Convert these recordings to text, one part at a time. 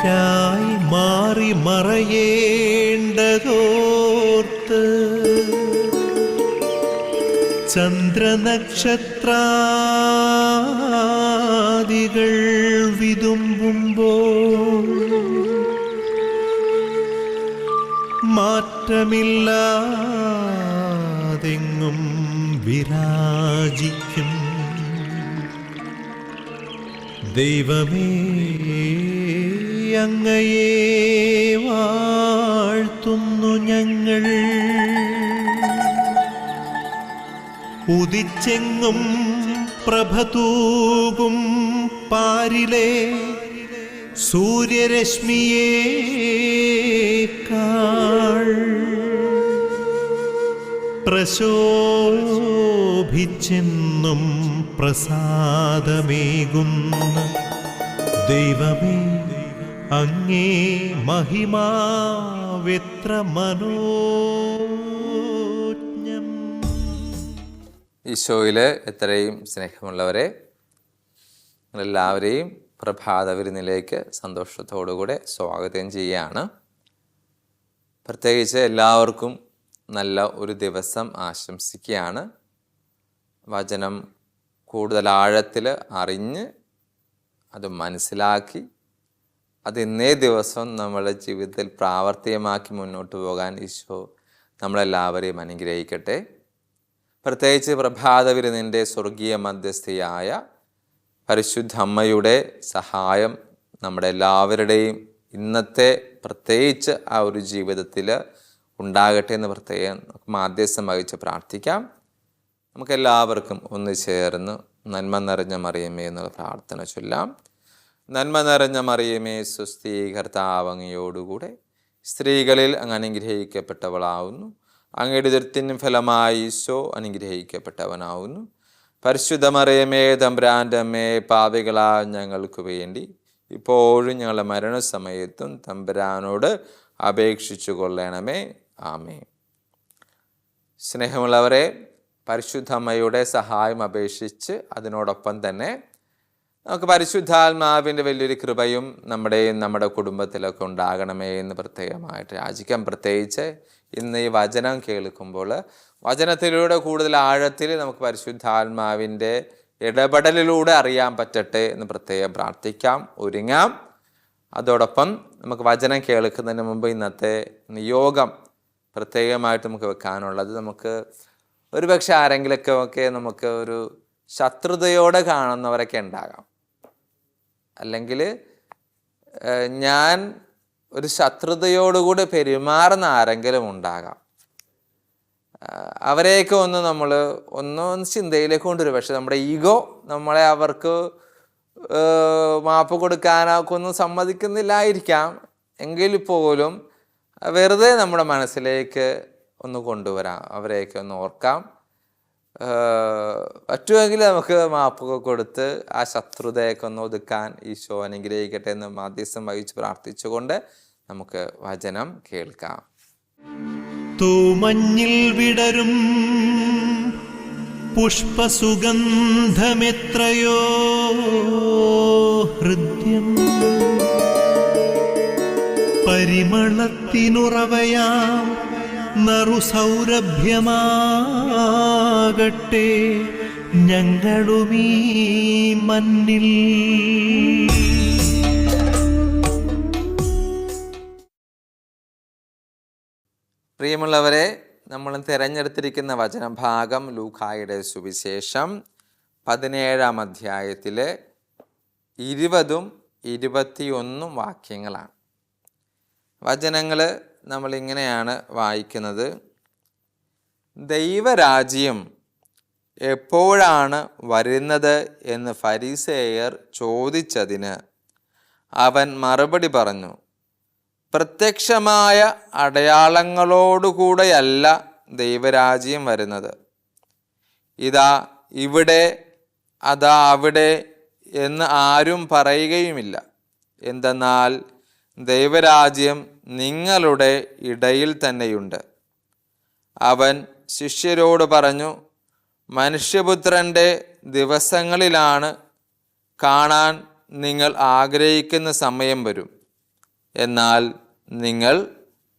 കാറ്റായി മാറി മറയേണ്ടതോർത്ത് ചന്ദ്രനക്ഷത്രാദികൾ വിതുമ്പുമ്പോൾ മാറ്റമില്ലാതെങ്ങും വിരാജിക്കും ദൈവമേ, അങ്ങയെ വാഴ്ത്തുന്നു ഞങ്ങൾ. ഉദിച്ചെങ്ങും പ്രഭതൂകും പാരിലെ സൂര്യരശ്മിയേക്കാൾ പ്രശോഭിച്ചെന്നും പ്രസാദമേകുന്ന ദൈവമേ, അങ്ങേ മഹിമാവെത്ര മനോജ്ഞം. ഈശോയില് എത്രയും സ്നേഹമുള്ളവരെ, നിങ്ങളെല്ലാവരെയും പ്രഭാത വിരുന്നിലേക്ക് സന്തോഷത്തോടുകൂടെ സ്വാഗതം ചെയ്യുകയാണ്. പ്രത്യേകിച്ച് എല്ലാവർക്കും നല്ല ഒരു ദിവസം ആശംസിക്കുകയാണ്. വചനം കൂടുതൽ ആഴത്തിൽ അറിഞ്ഞ് അത് മനസ്സിലാക്കി അത് ഇന്നേ ദിവസം നമ്മുടെ ജീവിതത്തിൽ പ്രാവർത്തികമാക്കി മുന്നോട്ട് പോകാൻ ഈശോ നമ്മളെല്ലാവരെയും അനുഗ്രഹിക്കട്ടെ. പ്രത്യേകിച്ച് പ്രഭാത വിരുന്നിൻ്റെ സ്വർഗീയ മധ്യസ്ഥയായ പരിശുദ്ധ അമ്മയുടെ സഹായം നമ്മുടെ എല്ലാവരുടെയും ഇന്നത്തെ പ്രത്യേകിച്ച് ആ ഒരു ജീവിതത്തിൽ ഉണ്ടാകട്ടെ എന്ന് പ്രത്യേകം മാധ്യസ്ഥം വഹിച്ച് പ്രാർത്ഥിക്കാം. നമുക്കെല്ലാവർക്കും ഒന്ന് ചേർന്ന് നന്മ നിറഞ്ഞ മറിയമേ എന്നുള്ള പ്രാർത്ഥന ചൊല്ലാം. നന്മ നിറഞ്ഞ മറിയമേ, സ്വസ്തി, കർത്താവ് അങ്ങയോടുകൂടെ സ്ത്രീകളിൽ അങ്ങ് അനുഗ്രഹിക്കപ്പെട്ടവളാവുന്നു. അങ്ങയുടെ ഉദരത്തിൻ ഫലമായി ഈശോ അനുഗ്രഹിക്കപ്പെട്ടവനാവുന്നു. പരിശുദ്ധ മറിയമേ, തമ്പുരാൻ്റെ അമ്മേ, പാപികളാ ഞങ്ങൾക്ക് വേണ്ടി ഇപ്പോഴും ഞങ്ങളുടെ മരണസമയത്തും തമ്പുരാനോട് അപേക്ഷിച്ചു കൊള്ളണമേ. ആമേൻ. സ്നേഹമുള്ളവരെ, പരിശുദ്ധ അമ്മയുടെ സഹായം അപേക്ഷിച്ച് അതിനോടൊപ്പം തന്നെ നമുക്ക് പരിശുദ്ധാത്മാവിൻ്റെ വലിയൊരു കൃപയും നമ്മുടെ കുടുംബത്തിലൊക്കെ ഉണ്ടാകണമേ എന്ന് പ്രത്യേകമായിട്ട് യാചിക്കാം. പ്രത്യേകിച്ച് ഇന്ന് ഈ വചനം കേൾക്കുമ്പോൾ വചനത്തിലൂടെ കൂടുതൽ ആഴത്തിൽ നമുക്ക് പരിശുദ്ധാത്മാവിൻ്റെ ഇടപെടലിലൂടെ അറിയാൻ പറ്റട്ടെ എന്ന് പ്രത്യേകം പ്രാർത്ഥിക്കാം, ഒരുങ്ങാം. അതോടൊപ്പം നമുക്ക് വചനം കേൾക്കുന്നതിന് മുമ്പ് ഇന്നത്തെ നിയോഗം പ്രത്യേകമായിട്ട് നമുക്ക് വെക്കാനുള്ളത്, നമുക്ക് ഒരുപക്ഷെ ആരെങ്കിലൊക്കെ നമുക്ക് ഒരു ശത്രുതയോടെ കാണുന്നവരൊക്കെ ഉണ്ടാകാം, അല്ലെങ്കിൽ ഞാൻ ഒരു ശത്രുതയോടുകൂടി പെരുമാറുന്ന ആരെങ്കിലും ഉണ്ടാകാം. അവരെയൊക്കെ ഒന്ന് ചിന്തയിലേക്ക് കൊണ്ടുവരും. പക്ഷെ നമ്മുടെ ഈഗോ നമ്മളെ അവർക്ക് മാപ്പ് കൊടുക്കാനൊക്കെ ഒന്നും സമ്മതിക്കുന്നില്ലായിരിക്കാം. എങ്കിൽ പോലും വെറുതെ നമ്മുടെ മനസ്സിലേക്ക് ഒന്ന് കൊണ്ടുവരാം, അവരെയൊക്കെ ഒന്ന് ഓർക്കാം. പറ്റുമെങ്കിൽ നമുക്ക് മാപ്പൊക്കെ കൊടുത്ത് ആ ശത്രുതയൊക്കെ ഒന്ന് ഒതുക്കാൻ ഈശോ അനുഗ്രഹിക്കട്ടെ എന്ന് മാധ്യസ്ഥം വഹിച്ച് പ്രാർത്ഥിച്ചുകൊണ്ട് നമുക്ക് വചനം കേൾക്കാം. തൂമഞ്ഞിൽ വിടരും പുഷ്പസുഗന്ധമെത്രയോ ഹൃദ്യം, പരിമളത്തിനുറവയാം നറുസൗരഭ്യമാകട്ടെ ഞങ്ങളുമീ മണ്ണിൽ. പ്രിയമുള്ളവരെ, നമ്മൾ തിരഞ്ഞെടുത്തിരിക്കുന്ന വചനഭാഗം ലൂക്കായുടെ സുവിശേഷം 17-ാം അധ്യായത്തിലെ 20ഉം 21ഉം വാക്യങ്ങളാണ്. വചനങ്ങൾ നമ്മളിങ്ങനെയാണ് വായിക്കുന്നത്. ദൈവരാജ്യം എപ്പോഴാണ് വരുന്നത് എന്ന് ഫരിസേയർ ചോദിച്ചതിന് അവൻ മറുപടി പറഞ്ഞു, പ്രത്യക്ഷമായ അടയാളങ്ങളോടുകൂടെയല്ല ദൈവരാജ്യം വരുന്നത്. ഇതാ ഇവിടെ, അതാ അവിടെ എന്ന് ആരും പറയുകയുമില്ല. എന്തെന്നാൽ ദൈവരാജ്യം നിങ്ങളുടെ ഇടയിൽ തന്നെയുണ്ട്. അവൻ ശിഷ്യരോട് പറഞ്ഞു, മനുഷ്യപുത്രൻ്റെ ദിവസങ്ങളിലാണ് കാണാൻ നിങ്ങൾ ആഗ്രഹിക്കുന്ന സമയം വരും. എന്നാൽ നിങ്ങൾ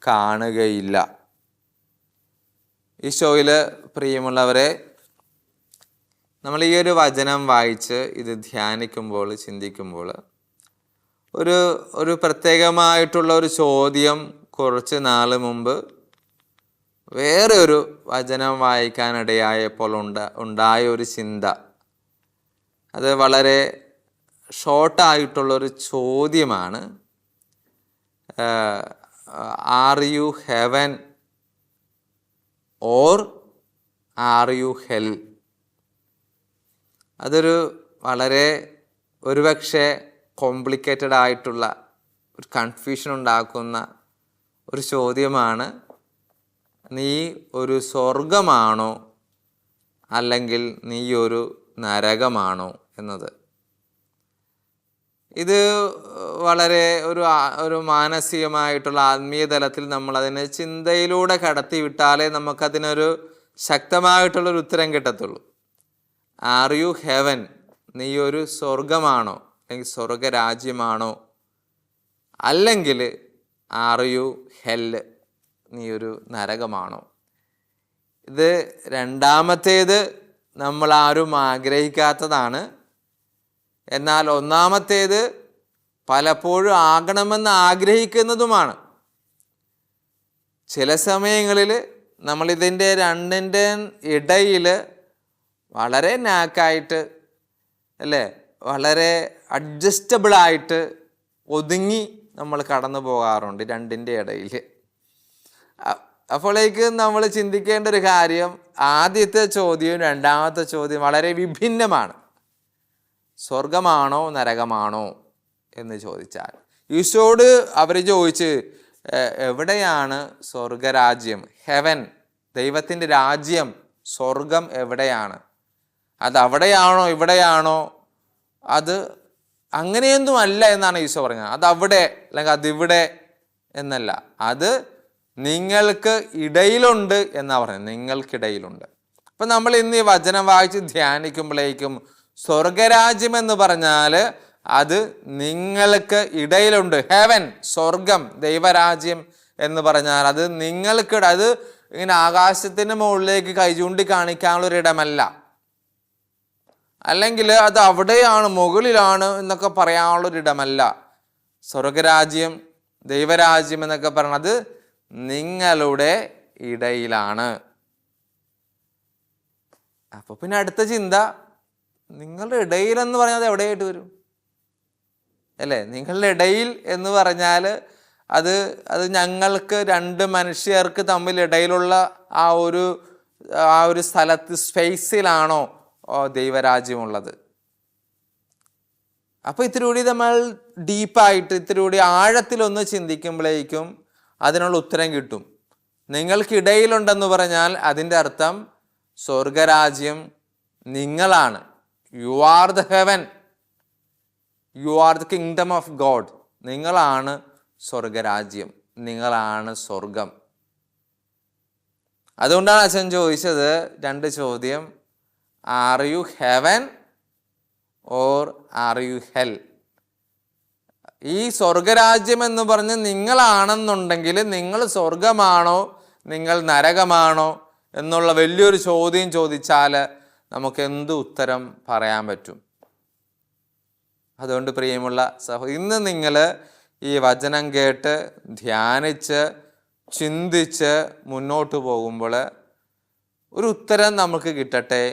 കാണുകയില്ല. ഈശോയിൽ പ്രിയമുള്ളവരെ, നമ്മൾ ഈ ഒരു വചനം വായിച്ച് ഇത് ധ്യാനിക്കുമ്പോൾ, ചിന്തിക്കുമ്പോൾ ഒരു പ്രത്യേകമായിട്ടുള്ള ഒരു ചോദ്യം കുറച്ച് നാൾ മുമ്പ് വേറെ ഒരു വചനം വായിക്കാനിടയായപ്പോൾ ഉണ്ടായ ഒരു ചിന്ത, അത് വളരെ ഷോർട്ടായിട്ടുള്ളൊരു ചോദ്യമാണ്. Are you heaven or are you hell? അതൊരു വളരെ ഒരുപക്ഷെ കോംപ്ലിക്കേറ്റഡ് ആയിട്ടുള്ള ഒരു കൺഫ്യൂഷൻ ഉണ്ടാക്കുന്ന ഒരു ചോദ്യമാണ്. നീ ഒരു സ്വർഗമാണോ അല്ലെങ്കിൽ നീ ഒരു നരകമാണോ എന്നത്. ഇത് വളരെ ഒരു മാനസികമായിട്ടുള്ള ആത്മീയ തലത്തിൽ നമ്മൾ അതിനെ ചിന്തയിലൂടെ കടത്തി വിട്ടാലേ നമുക്കതിനൊരു ശക്തമായിട്ടുള്ളൊരു ഉത്തരം കിട്ടത്തുള്ളൂ. R you heaven? നീ ഒരു സ്വർഗമാണോ അല്ലെങ്കിൽ സ്വർഗരാജ്യമാണോ? അല്ലെങ്കിൽ ആർ യു ഹെല്ല്? നീ ഒരു നരകമാണോ? ഇത് രണ്ടാമത്തേത് നമ്മൾ ആരും ആഗ്രഹിക്കാത്തതാണ്. എന്നാൽ ഒന്നാമത്തേത് പലപ്പോഴും ആകണമെന്ന് ആഗ്രഹിക്കുന്നതുമാണ്. ചില സമയങ്ങളിൽ നമ്മളിതിൻ്റെ രണ്ടിൻ്റെ ഇടയിൽ വളരെ നാക്കായിട്ട്, അല്ലേ, വളരെ അഡ്ജസ്റ്റബിളായിട്ട് ഒതുങ്ങി നമ്മൾ കടന്നു പോകാറുണ്ട് രണ്ടിൻ്റെ ഇടയിൽ. അപ്പോഴേക്ക് നമ്മൾ ചിന്തിക്കേണ്ട ഒരു കാര്യം, ആദ്യത്തെ ചോദ്യവും രണ്ടാമത്തെ ചോദ്യം വളരെ വിഭിന്നമാണ്. സ്വർഗമാണോ നരകമാണോ എന്ന് ചോദിച്ചാൽ, ഈശോയോട് അവർ ചോദിച്ച് എവിടെയാണ് സ്വർഗരാജ്യം, ഹെവൻ, ദൈവത്തിൻ്റെ രാജ്യം, സ്വർഗം എവിടെയാണ്? അത് അവിടെയാണോ ഇവിടെയാണോ? അത് അങ്ങനെയൊന്നും അല്ല എന്നാണ് ഈശോ പറഞ്ഞത്. അതവിടെ അല്ലെങ്കിൽ അതിവിടെ എന്നല്ല, അത് നിങ്ങൾക്ക് ഇടയിലുണ്ട് എന്നാണ് പറയുന്നത്. നിങ്ങൾക്കിടയിലുണ്ട്. അപ്പം നമ്മൾ ഇന്ന് ഈ വചനം വായിച്ച് ധ്യാനിക്കുമ്പോഴേക്കും സ്വർഗരാജ്യം എന്ന് പറഞ്ഞാൽ അത് നിങ്ങൾക്ക് ഇടയിലുണ്ട്. ഹെവൻ, സ്വർഗം, ദൈവരാജ്യം എന്ന് പറഞ്ഞാൽ അത് നിങ്ങൾക്കിട, അത് ഇങ്ങനെ ആകാശത്തിന് മുകളിലേക്ക് കൈ ചൂണ്ടി കാണിക്കാനുള്ളൊരിടമല്ല, അല്ലെങ്കിൽ അത് അവിടെയാണ് മുകളിലാണ് എന്നൊക്കെ പറയാനുള്ളൊരിടമല്ല. സ്വർഗരാജ്യം, ദൈവരാജ്യം എന്നൊക്കെ പറഞ്ഞത് നിങ്ങളുടെ ഇടയിലാണ്. അപ്പൊ പിന്നെ അടുത്ത ചിന്ത, നിങ്ങളുടെ ഇടയിൽ എന്ന് പറഞ്ഞാൽ അത് എവിടെയായിട്ട് വരും, അല്ലേ? നിങ്ങളുടെ ഇടയിൽ എന്ന് പറഞ്ഞാൽ അത് ഞങ്ങൾക്ക് രണ്ട് മനുഷ്യർക്ക് തമ്മിൽ ഇടയിലുള്ള ആ ഒരു സ്ഥലത്ത്, സ്പേസിലാണോ ദൈവരാജ്യമുള്ളത്? അപ്പോൾ ഇത്തിരി കൂടി നമ്മൾ ഡീപ്പായിട്ട്, ഇത്തിരി കൂടി ആഴത്തിലൊന്ന് ചിന്തിക്കുമ്പോഴേക്കും അതിനുള്ള ഉത്തരം കിട്ടും. നിങ്ങൾക്കിടയിലുണ്ടെന്ന് പറഞ്ഞാൽ അതിൻ്റെ അർത്ഥം സ്വർഗരാജ്യം നിങ്ങളാണ്. You are the heaven, you are the kingdom of God. നിങ്ങളാണ് സ്വർഗരാജ്യം, നിങ്ങളാണ് സ്വർഗം. അതുകൊണ്ടാണ് അച്ഛൻ ചോദിച്ചത് രണ്ട് ചോദ്യം, are you heaven or are you hell? ഈ സ്വർഗരാജ്യം എന്ന് പറഞ്ഞ് നിങ്ങളാണെന്നുണ്ടെങ്കിൽ നിങ്ങൾ സ്വർഗമാണോ നിങ്ങൾ നരകമാണോ എന്നുള്ള വലിയൊരു ചോദ്യം ചോദിച്ചാൽ നമുക്ക് എന്ത് ഉത്തരം പറയാൻ പറ്റും? അതുകൊണ്ട് പ്രിയമുള്ള ഇന്ന് നിങ്ങൾ ഈ വചനം കേട്ട് ധ്യാനിച്ച് ചിന്തിച്ച് മുന്നോട്ട് പോകുമ്പോൾ ഒരു ഉത്തരം നമുക്ക് കിട്ടട്ടെ.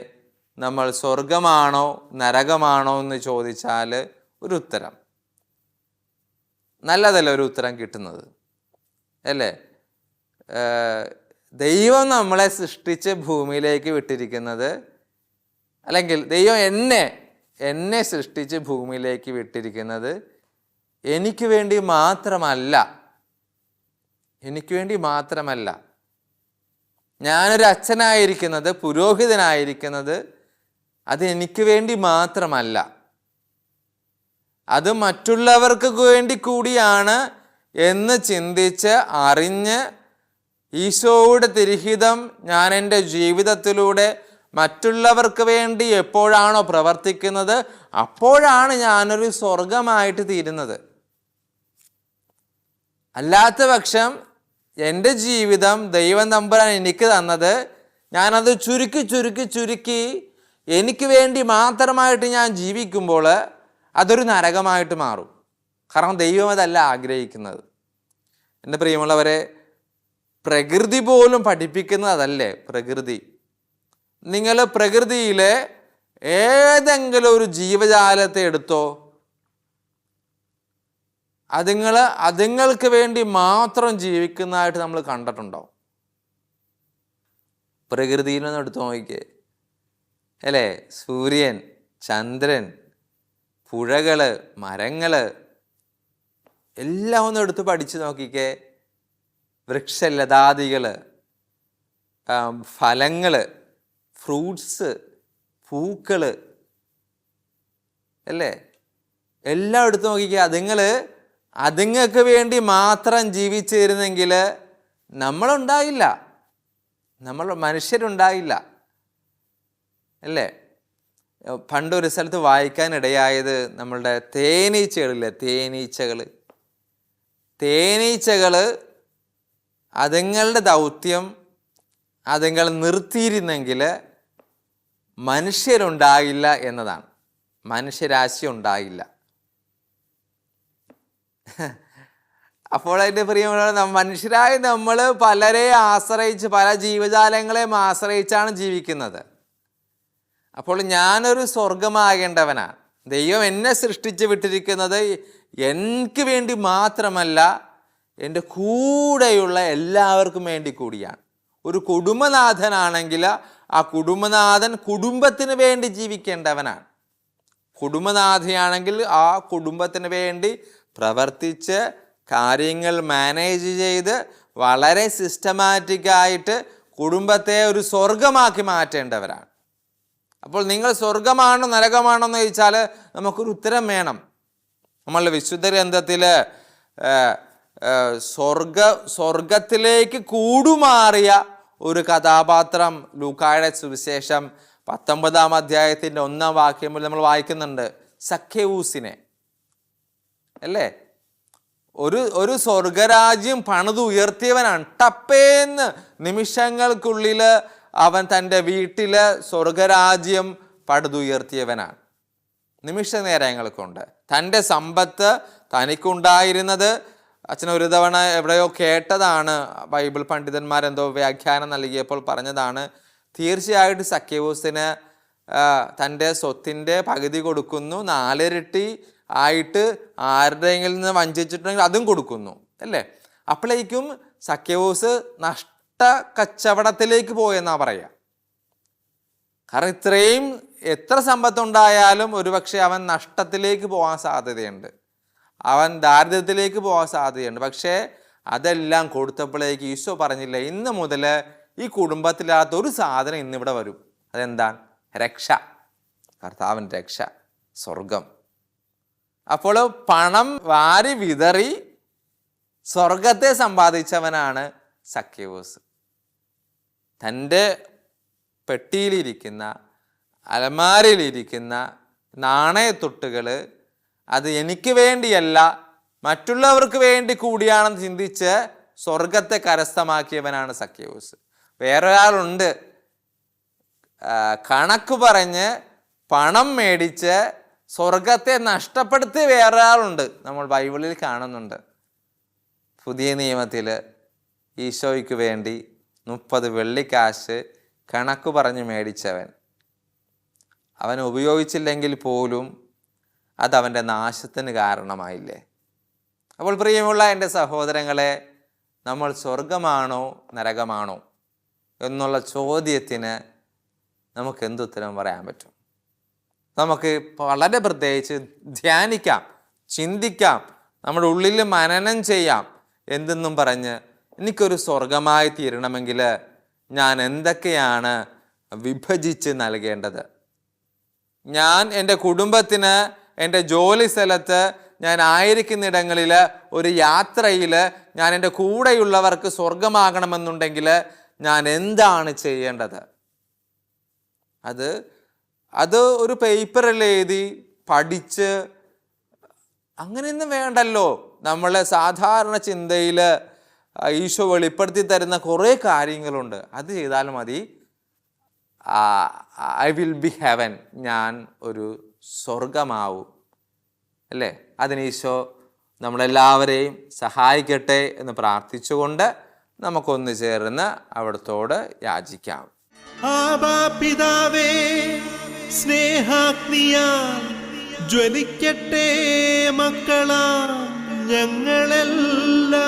നമ്മൾ സ്വർഗമാണോ നരകമാണോ എന്ന് ചോദിച്ചാൽ ഒരു ഉത്തരം നല്ലതല്ല, ഒരു ഉത്തരം കിട്ടുന്നത്, അല്ലേ? ദൈവം നമ്മളെ സൃഷ്ടിച്ച് ഭൂമിയിലേക്ക് വിട്ടിരിക്കുന്നത്, അല്ലെങ്കിൽ ദൈവം എന്നെ സൃഷ്ടിച്ച് ഭൂമിയിലേക്ക് വിട്ടിരിക്കുന്നത് എനിക്ക് വേണ്ടി മാത്രമല്ല. ഞാനൊരു അച്ഛനായിരിക്കുന്നത്, പുരോഹിതനായിരിക്കുന്നത് അത് എനിക്ക് വേണ്ടി മാത്രമല്ല, അത് മറ്റുള്ളവർക്ക് വേണ്ടി കൂടിയാണ് എന്ന് ചിന്തിച്ച് അറിഞ്ഞ് ഈശോയുടെ തിരുഹിതം ഞാൻ എൻ്റെ ജീവിതത്തിലൂടെ മറ്റുള്ളവർക്ക് വേണ്ടി എപ്പോഴാണോ പ്രവർത്തിക്കുന്നത് അപ്പോഴാണ് ഞാനൊരു സ്വർഗമായിട്ട് തീരുന്നത്. അല്ലാത്ത പക്ഷം എൻ്റെ ജീവിതം ദൈവം തമ്പുരാൻ എനിക്ക് തന്നത് ഞാനത് ചുരുക്കി ചുരുക്കി ചുരുക്കി എനിക്ക് വേണ്ടി മാത്രമായിട്ട് ഞാൻ ജീവിക്കുമ്പോൾ അതൊരു നരകമായിട്ട് മാറും. കാരണം ദൈവം അതല്ല ആഗ്രഹിക്കുന്നത്. എൻ്റെ പ്രിയമുള്ളവരെ, പ്രകൃതി പോലും പഠിപ്പിക്കുന്നത് അതല്ലേ. പ്രകൃതി, നിങ്ങൾ പ്രകൃതിയിലെ ഏതെങ്കിലും ഒരു ജീവജാലത്തെ എടുത്തോ, അതുങ്ങൾക്ക് വേണ്ടി മാത്രം ജീവിക്കുന്നതായിട്ട് നമ്മൾ കണ്ടിട്ടുണ്ടോ? പ്രകൃതിയിൽ നിന്ന് എടുത്തു നോക്കിക്കേ അല്ലേ. സൂര്യൻ, ചന്ദ്രൻ, പുഴകള്, മരങ്ങള് എല്ലാം ഒന്ന് എടുത്ത് പഠിച്ചു നോക്കിക്കേ. വൃക്ഷലതാദികള്, ഫലങ്ങള്, ഫ്രൂട്ട്സ്, പൂക്കള് അല്ലേ, എല്ലാം എടുത്തു നോക്കിക്കേ. അതുങ്ങൾക്ക് വേണ്ടി മാത്രം ജീവിച്ചിരുന്നെങ്കിൽ നമ്മളുണ്ടായില്ല, നമ്മൾ മനുഷ്യരുണ്ടായില്ല അല്ലേ. പണ്ടൊരു സ്ഥലത്ത് വായിക്കാനിടയായത് നമ്മളുടെ തേനീച്ചകളില്ലേ, തേനീച്ചകൾ അതുങ്ങളുടെ ദൗത്യം അതുങ്ങൾ നിർത്തിയിരുന്നെങ്കിൽ മനുഷ്യരുണ്ടായില്ല എന്നതാണ്. മനുഷ്യരാശി ഉണ്ടായില്ല. അപ്പോൾ അതിൻ്റെ പ്രിയമുള്ള മനുഷ്യരായ നമ്മൾ പലരെ ആശ്രയിച്ച്, പല ജീവജാലങ്ങളെയും ആശ്രയിച്ചാണ് ജീവിക്കുന്നത്. അപ്പോൾ ഞാനൊരു സ്വർഗമാകേണ്ടവനാണ്. ദൈവം എന്നെ സൃഷ്ടിച്ച് വിട്ടിരിക്കുന്നത് എനിക്ക് വേണ്ടി മാത്രമല്ല, എൻ്റെ കൂടെയുള്ള എല്ലാവർക്കും വേണ്ടി കൂടിയാണ്. ഒരു കുടുംബനാഥനാണെങ്കിൽ ആ കുടുംബനാഥൻ കുടുംബത്തിന് വേണ്ടി ജീവിക്കേണ്ടവനാണ്. കുടുംബനാഥയാണെങ്കിൽ ആ കുടുംബത്തിന് വേണ്ടി പ്രവർത്തിച്ച് കാര്യങ്ങൾ മാനേജ് ചെയ്ത് വളരെ സിസ്റ്റമാറ്റിക്കായിട്ട് കുടുംബത്തെ ഒരു സ്വർഗമാക്കി മാറ്റേണ്ടവരാണ്. അപ്പോൾ നിങ്ങൾ സ്വർഗമാണോ നരകമാണോ എന്ന് ചോദിച്ചാൽ നമുക്കൊരു ഉത്തരം വേണം. നമ്മളുടെ വിശുദ്ധ ഗ്രന്ഥത്തിൽ സ്വർഗത്തിലേക്ക് കൂടുമാറിയ ഒരു കഥാപാത്രം ലൂക്കായുടെ സുവിശേഷം 19-ാം അധ്യായത്തിൻ്റെ 1-ാം വാക്യം നമ്മൾ വായിക്കുന്നുണ്ട്. സഖ്യവൂസിനെ അല്ലേ. ഒരു സ്വർഗരാജ്യം പണിതുയർത്തിയവനാണ്. ടപ്പേന്ന് നിമിഷങ്ങൾക്കുള്ളിൽ അവൻ തൻ്റെ വീട്ടിൽ സ്വർഗരാജ്യം പടുതുയർത്തിയവനാണ്. നിമിഷ നേരങ്ങൾ കൊണ്ട് തൻ്റെ സമ്പത്ത് തനിക്കുണ്ടായിരുന്നത് അച്ഛൻ ഒരു തവണ എവിടെയോ കേട്ടതാണ്. ബൈബിൾ പണ്ഡിതന്മാരെന്തോ വ്യാഖ്യാനം നൽകിയപ്പോൾ പറഞ്ഞതാണ്, തീർച്ചയായിട്ടും സഖ്യവൂസിന് തൻ്റെ സ്വത്തിൻ്റെ പകുതി കൊടുക്കുന്നു, 4 ഇരട്ടി ആയിട്ട് ആരുടെയെങ്കിലും നിന്ന് വഞ്ചിച്ചിട്ടുണ്ടെങ്കിൽ അതും കൊടുക്കുന്നു അല്ലേ. അപ്പോഴേക്കും സഖ്യവൂസ് നഷ്ട കച്ചവടത്തിലേക്ക് പോയെന്നാ പറയുക. കാരണം ഇത്രയും എത്ര സമ്പത്തുണ്ടായാലും ഒരുപക്ഷെ അവൻ നഷ്ടത്തിലേക്ക് പോകാൻ സാധ്യതയുണ്ട്, അവൻ ദാരിദ്ര്യത്തിലേക്ക് പോകാൻ സാധ്യതയുണ്ട്. പക്ഷേ അതെല്ലാം കൊടുത്തപ്പോഴേക്ക് ഈശോ പറഞ്ഞില്ല, ഇന്ന് മുതൽ ഈ കുടുംബത്തിലാത്ത ഒരു സാധനം ഇന്നിവിടെ വരും. അതെന്താണ്? രക്ഷ, കർത്താവിൻ്റെ രക്ഷ, സ്വർഗം. അപ്പോൾ പണം വാരി വിതറി സ്വർഗത്തെ സമ്പാദിച്ചവനാണ് സഖ്യവൂസ്. തൻ്റെ പെട്ടിയിലിരിക്കുന്ന, അലമാരയിലിരിക്കുന്ന നാണയത്തൊട്ടുകൾ അത് എനിക്ക് വേണ്ടിയല്ല മറ്റുള്ളവർക്ക് വേണ്ടി കൂടിയാണെന്ന് ചിന്തിച്ച് സ്വർഗത്തെ കരസ്ഥമാക്കിയവനാണ് സഖ്യവൂസ്. വേറൊരാളുണ്ട്, കണക്ക് പറഞ്ഞ് പണം മേടിച്ച് സ്വർഗത്തെ നഷ്ടപ്പെടുത്തിയ വേറൊരാളുണ്ട്. നമ്മൾ ബൈബിളിൽ കാണുന്നുണ്ട്. പുതിയ നിയമത്തിൽ ഈശോയ്ക്ക് വേണ്ടി 30 വെള്ളിക്കാശ് കണക്ക് പറഞ്ഞ് മേടിച്ചവൻ, അവൻ ഉപയോഗിച്ചില്ലെങ്കിൽ പോലും അതവൻ്റെ നാശത്തിന് കാരണമായില്ലേ. അപ്പോൾ പ്രിയമുള്ള എൻ്റെ സഹോദരങ്ങളെ, നമ്മൾ സ്വർഗമാണോ നരകമാണോ എന്നുള്ള ചോദ്യത്തിന് നമുക്ക് എന്തുത്തരം പറയാൻ പറ്റും? നമുക്ക് വളരെ പ്രത്യേകിച്ച് ധ്യാനിക്കാം, ചിന്തിക്കാം, നമ്മുടെ ഉള്ളിൽ മനനം ചെയ്യാം. എന്തെന്നും പറഞ്ഞ് എനിക്കൊരു സ്വർഗമായി തീരണമെങ്കിൽ ഞാൻ എന്തൊക്കെയാണ് വിഭജിച്ച് നൽകേണ്ടത്? ഞാൻ എൻ്റെ കുടുംബത്തിന്, എൻ്റെ ജോലി സ്ഥലത്ത്, ഞാൻ ആയിരിക്കുന്നിടങ്ങളിൽ, ഒരു യാത്രയിൽ ഞാൻ എൻ്റെ കൂടെയുള്ളവർക്ക് സ്വർഗമാകണമെന്നുണ്ടെങ്കിൽ ഞാൻ എന്താണ് ചെയ്യേണ്ടത്? അത് ഒരു പേപ്പറിൽ എഴുതി പഠിച്ച് അങ്ങനെയൊന്നും വേണ്ടല്ലോ. നമ്മളെ സാധാരണ ചിന്തയിൽ ഈശോ വെളിപ്പെടുത്തി തരുന്ന കുറേ കാര്യങ്ങളുണ്ട്. അത് ചെയ്താൽ മതി. ഐ വിൽ ബി ഹെവൻ, ഞാൻ ഒരു സ്വർഗമാവും, അല്ലേ? അതിന് ഈശോ നമ്മളെല്ലാവരെയും സഹായിക്കട്ടെ എന്ന് പ്രാർത്ഥിച്ചുകൊണ്ട് നമുക്കൊന്ന് ചേർന്ന് അവിടത്തോട് യാചിക്കാം. ആബാ പിതാവേ, സ്നേഹാഗ്നിയാൽ ജ്വലിക്കട്ടെ മക്കളാ ഞങ്ങളെല്ലാം.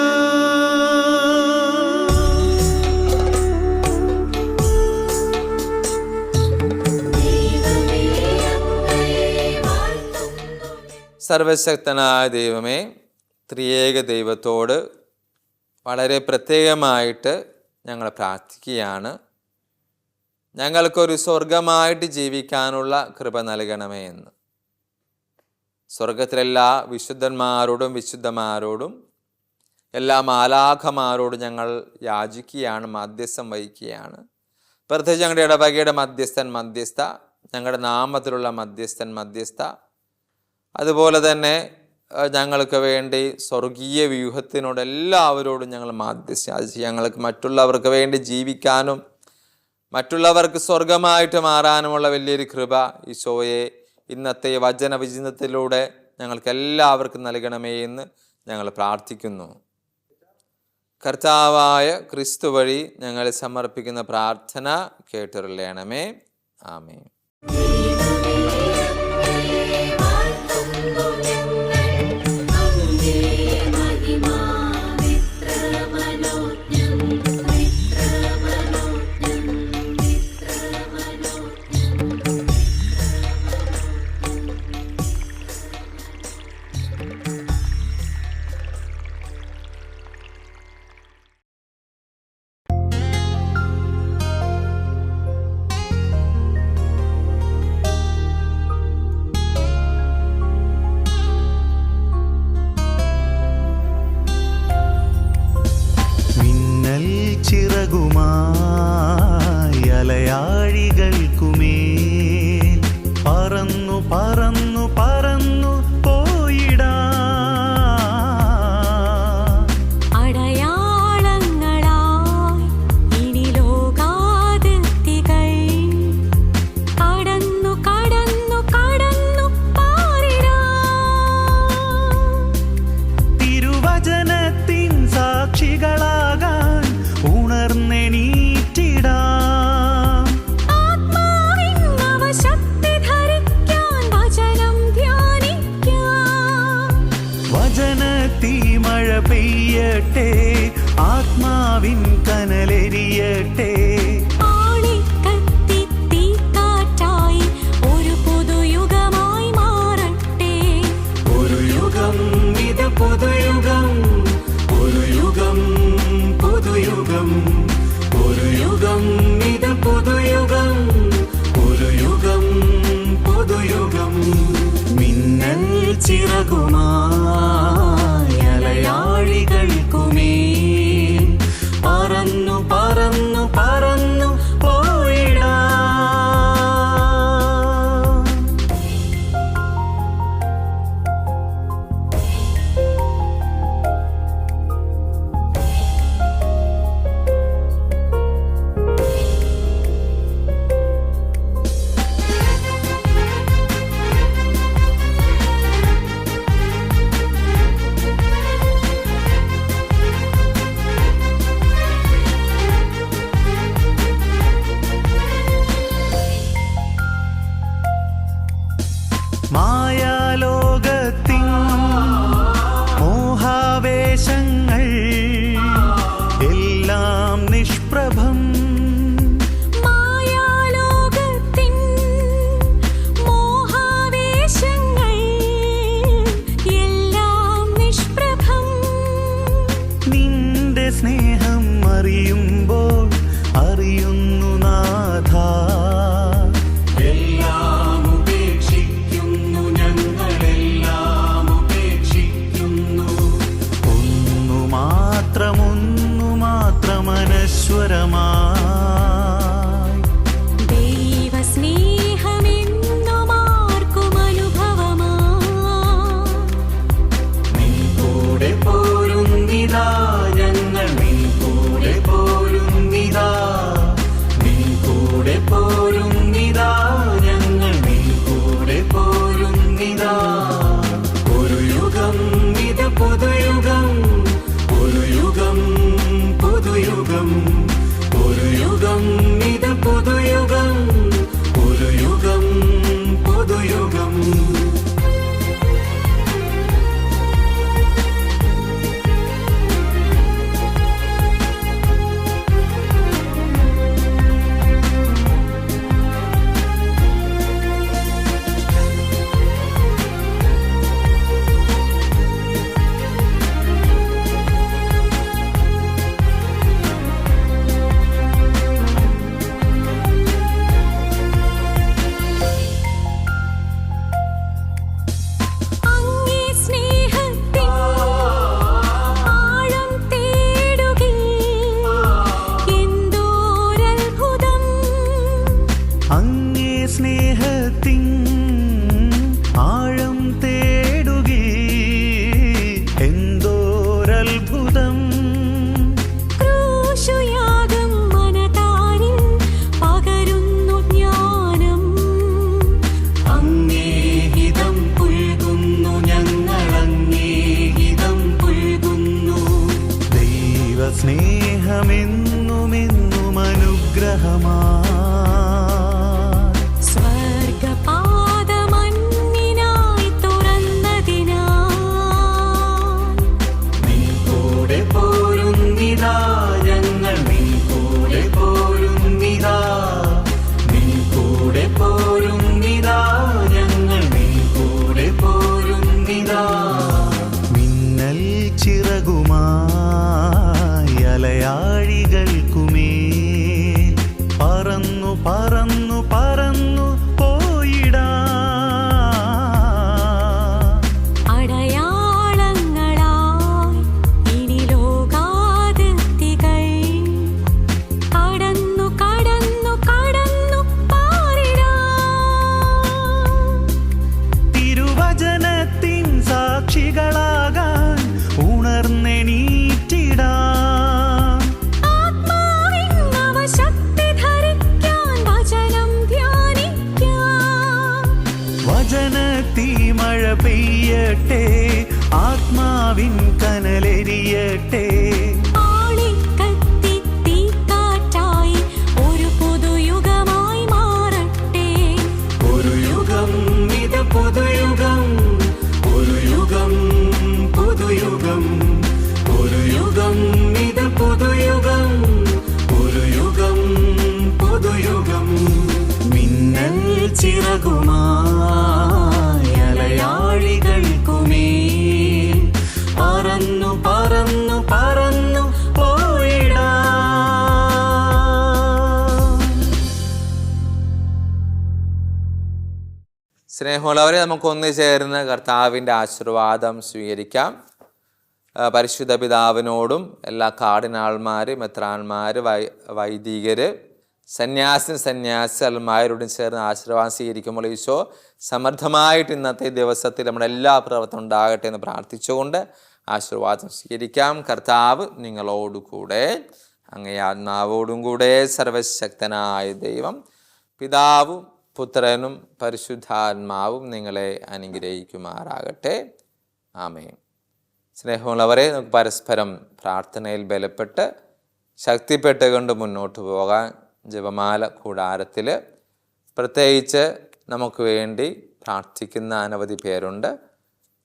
സർവശക്തനായ ദൈവമേ, ത്രിയേക ദൈവത്തോട് വളരെ പ്രത്യേകമായിട്ട് ഞങ്ങൾ പ്രാർത്ഥിക്കുകയാണ്. ഞങ്ങൾക്കൊരു സ്വർഗമായിട്ട് ജീവിക്കാനുള്ള കൃപ നൽകണമേ എന്ന്. സ്വർഗത്തിലെല്ലാ വിശുദ്ധന്മാരോടും വിശുദ്ധമാരോടും എല്ലാ മാലാഖമാരോടും ഞങ്ങൾ യാചിക്കുകയാണ്, മധ്യസ്ഥം വഹിക്കുകയാണ്. പ്രത്യേകിച്ച് ഞങ്ങളുടെ ഇടവകയുടെ മധ്യസ്ഥ, ഞങ്ങളുടെ നാമത്തിലുള്ള മധ്യസ്ഥ, അതുപോലെ തന്നെ ഞങ്ങൾക്ക് വേണ്ടി സ്വർഗീയ വ്യൂഹത്തിനോട് എല്ലാവരോടും ഞങ്ങൾ മധ്യസ്ഥ. ഞങ്ങൾക്ക് മറ്റുള്ളവർക്ക് വേണ്ടി ജീവിക്കാനും മറ്റുള്ളവർക്ക് സ്വർഗമായിട്ട് മാറാനുമുള്ള വലിയൊരു കൃപ ഈശോയെ ഇന്നത്തെ വചനവിചിന്തനത്തിലൂടെ ഞങ്ങൾക്ക് എല്ലാവർക്കും നൽകണമേ എന്ന് ഞങ്ങൾ പ്രാർത്ഥിക്കുന്നു. കർത്താവായ ക്രിസ്തു വഴി ഞങ്ങൾ സമർപ്പിക്കുന്ന പ്രാർത്ഥന കേട്ടറിയണമേ. ആമേൻ. അങ്ങേ സ്നേഹത്തിൻ ആഴം തേടുകേ എന്തോരത്ഭുതം. ക്രൂശുയാഗം മനതാരിൽ പകരുന്നു ജ്ഞാനം. അങ്ങേ ഹിതം പുൽകുന്നു ഞങ്ങൾ, അങ്ങേ ഹിതം പുൽകുന്നു. ദൈവസ്നേഹമെന്നുമെന്നും അനുഗ്രഹമാ. സ്വർഗപാദമന്നിനായി തുറന്നതിനാൽ നിൻ കൂടെ പോരുന്നിതാ ഞങ്ങൾ, നിൻ കൂടെ പോരുന്നിതാ, നിൻ കൂടെ പോരുന്നിതാ ഞങ്ങൾ, നിൻ കൂടെ പോരുന്നിതാ. മിന്നൽ ചിറകുമായി അലയാഴികൾക്കുമേൽ പറന്നു പറന്നു പറന്നു പോയിടാ. അടയാളങ്ങളായി ഇനി ലോകാതിർത്തികൾ കടന്നു കടന്നു കടന്നു പാറിടാം. തിരുവചനത്തിൻ സാക്ഷികളാകാൻ ഉണർന്നെണീറ്റിടാം. ആത്മാവിൻ നവശക്തി ധരിക്കാൻ വചനം ധ്യാനിക്കാം. വചനത്തീ മഴ പെയ്യട്ടെ, ആത്മാവിൻ കനലെരിയട്ടെ. ആളിക്കത്തി തീക്കാറ്റായി ഒരു പുതുയുഗമായി മാറട്ടെ. ഒരു യുഗം ഇത് പുതുയുഗം, ഒരു യുഗം പുതുയുഗം, ഒരു യുഗം ഇത് പുതുയുഗം, ഒരു യുഗം പുതുയുഗം. മിന്നൽ ചിറകുമായി അലയാഴികൾക്കുമേൽ പറന്നു പറന്നു പറന്നു പോയിടാം. സ്നേഹമുള്ളവരെ, നമുക്കൊന്നു ചേർന്ന് കർത്താവിൻ്റെ ആശീർവാദം സ്വീകരിക്കാം. പരിശുദ്ധ പിതാവിനോടും എല്ലാ കാർഡിനാൾമാർ, മെത്രാന്മാർ, വൈദികർ, സന്യാസിമാരോടും ചേർന്ന് ആശീർവാദം സ്വീകരിക്കുമ്പോൾ ഈശോ സമൃദ്ധമായിട്ട് ഇന്നത്തെ ദിവസത്തിൽ നമ്മുടെ എല്ലാ പ്രവർത്തനം ഉണ്ടാകട്ടെ എന്ന് പ്രാർത്ഥിച്ചുകൊണ്ട് ആശീർവാദം സ്വീകരിക്കാം. കർത്താവ് നിങ്ങളോടുകൂടെ, അങ്ങേ ആത്മാവോടും കൂടെ സർവശക്തനായ ദൈവം പിതാവും പുത്രനും പരിശുദ്ധാത്മാവും നിങ്ങളെ അനുഗ്രഹിക്കുമാറാകട്ടെ. ആമേൻ. സ്നേഹമുള്ളവരെ, നമുക്ക് പരസ്പരം പ്രാർത്ഥനയിൽ ബലപ്പെട്ട് ശക്തിപ്പെട്ടുകൊണ്ട് മുന്നോട്ട് പോകാൻ ജപമാല കൂടാരത്തിൽ പ്രത്യേകിച്ച് നമുക്ക് വേണ്ടി പ്രാർത്ഥിക്കുന്ന അനവധി പേരുണ്ട്.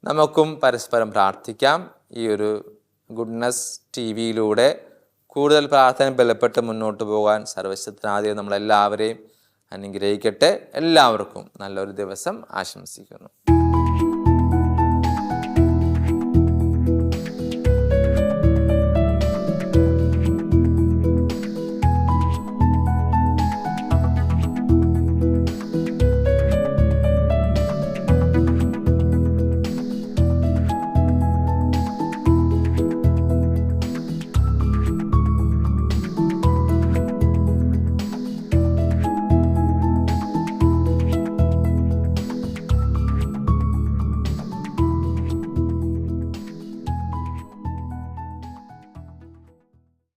നമുക്കും പരസ്പരം പ്രാർത്ഥിക്കാം. ഈ ഒരു ഗുഡ്നസ് TV-യിലൂടെ കൂടുതൽ പ്രാർത്ഥന ബലപ്പെട്ട് മുന്നോട്ട് പോകാൻ സർവശക്തനായ നമ്മളെല്ലാവരെയും അനുഗ്രഹിക്കട്ടെ. എല്ലാവർക്കും നല്ലൊരു ദിവസം ആശംസിക്കുന്നു.